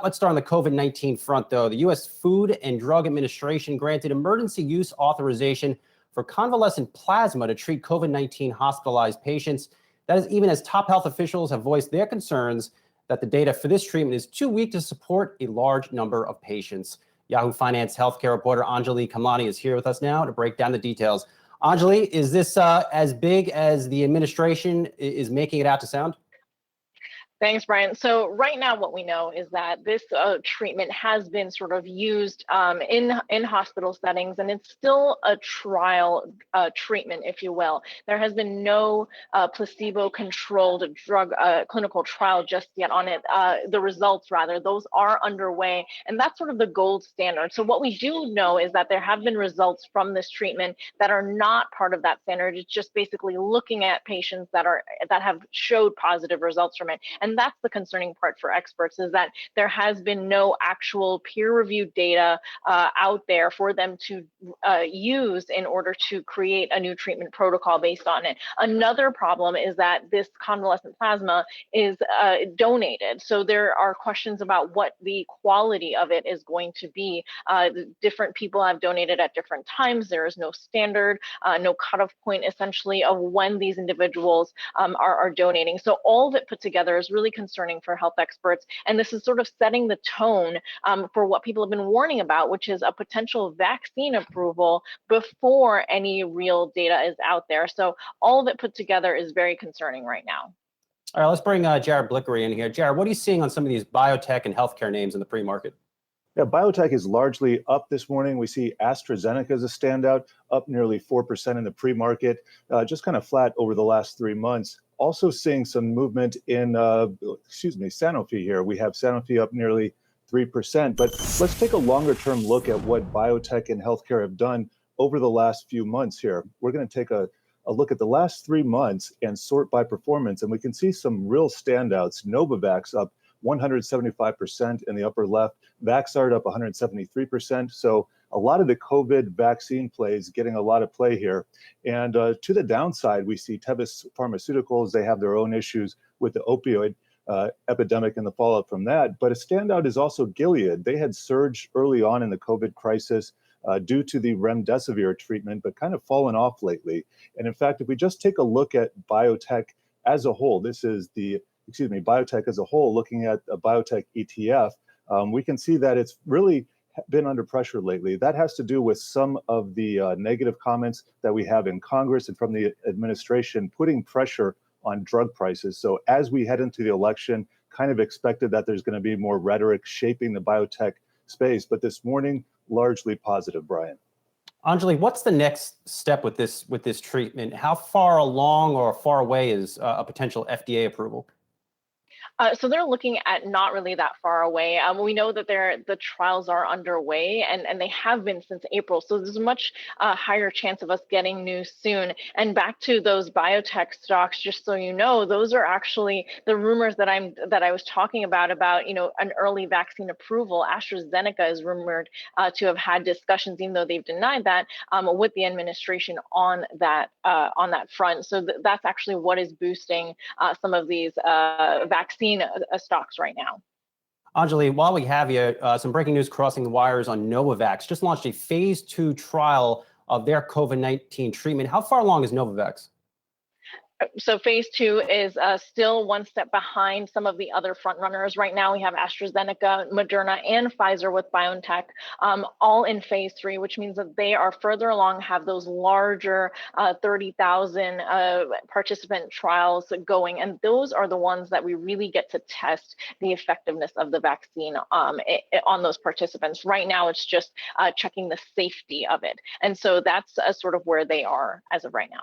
Let's start on the COVID-19 front, though. The U.S. Food and Drug Administration granted emergency use authorization for convalescent plasma to treat COVID-19 hospitalized patients. That is even as top health officials have voiced their concerns that the data for this treatment is too weak to support a large number of patients. Yahoo Finance healthcare reporter Anjalee Khemlani is here with us now to break down the details. Anjalee, is this as big as the administration is making it out to sound? Thanks, Brian. So right now, what we know is that this treatment has been sort of used in hospital settings, and it's still a trial treatment, if you will. There has been no placebo-controlled drug clinical trial just yet on it. The results, rather, those are underway, and that's sort of the gold standard. So what we do know is that there have been results from this treatment that are not part of that standard. It's just basically looking at patients that have showed positive results from it. And that's the concerning part for experts, is that there has been no actual peer-reviewed data out there for them to use in order to create a new treatment protocol based on it. Another problem is that this convalescent plasma is donated. So there are questions about what the quality of it is going to be. Different people have donated at different times. There is no standard, no cutoff point, essentially, of when these individuals are donating. So all of it put together is really concerning for health experts. And this is sort of setting the tone for what people have been warning about, which is a potential vaccine approval before any real data is out there. So all of it put together is very concerning right now. All right, let's bring Jared Blickery in here. Jared, what are you seeing on some of these biotech and healthcare names in the pre-market? Yeah, biotech is largely up this morning. We see AstraZeneca as a standout, up nearly 4% in the pre-market, just kind of flat over the last 3 months. Also seeing some movement in, Sanofi here. We have Sanofi up nearly 3%. But let's take a longer-term look at what biotech and healthcare have done over the last few months here. We're going to take a look at the last 3 months and sort by performance, and we can see some real standouts. Novavax up 175% in the upper left, Vaxart up 173%. So a lot of the COVID vaccine plays getting a lot of play here. And to the downside, we see Teva Pharmaceuticals. They have their own issues with the opioid epidemic and the fallout from that. But a standout is also Gilead. They had surged early on in the COVID crisis due to the remdesivir treatment, but kind of fallen off lately. And in fact, if we just take a look at biotech as a whole, this is biotech as a whole, looking at a biotech ETF, we can see that it's really been under pressure lately. That has to do with some of the negative comments that we have in Congress and from the administration putting pressure on drug prices. So as we head into the election, kind of expected that there's going to be more rhetoric shaping the biotech space. But this morning, largely positive, Brian. Anjalee, what's the next step with this treatment? How far along or far away is a potential FDA approval? So they're looking at not really that far away. We know that the trials are underway, and they have been since April. So there's a much higher chance of us getting news soon. And back to those biotech stocks, just so you know, those are actually the rumors that I was talking about an early vaccine approval. AstraZeneca is rumored to have had discussions, even though they've denied that, with the administration on that front. So that's actually what is boosting some of these vaccine stocks right now. Anjalee, while we have you, some breaking news crossing the wires on Novavax. Just launched a phase 2 trial of their COVID-19 treatment. How far along is Novavax? So phase 2 is still one step behind some of the other front runners. Right now, we have AstraZeneca, Moderna, and Pfizer with Biotech, all in phase 3, which means that they are further along, have those larger 30,000 participant trials going. And those are the ones that we really get to test the effectiveness of the vaccine on those participants. Right now, it's just checking the safety of it. And so that's sort of where they are as of right now.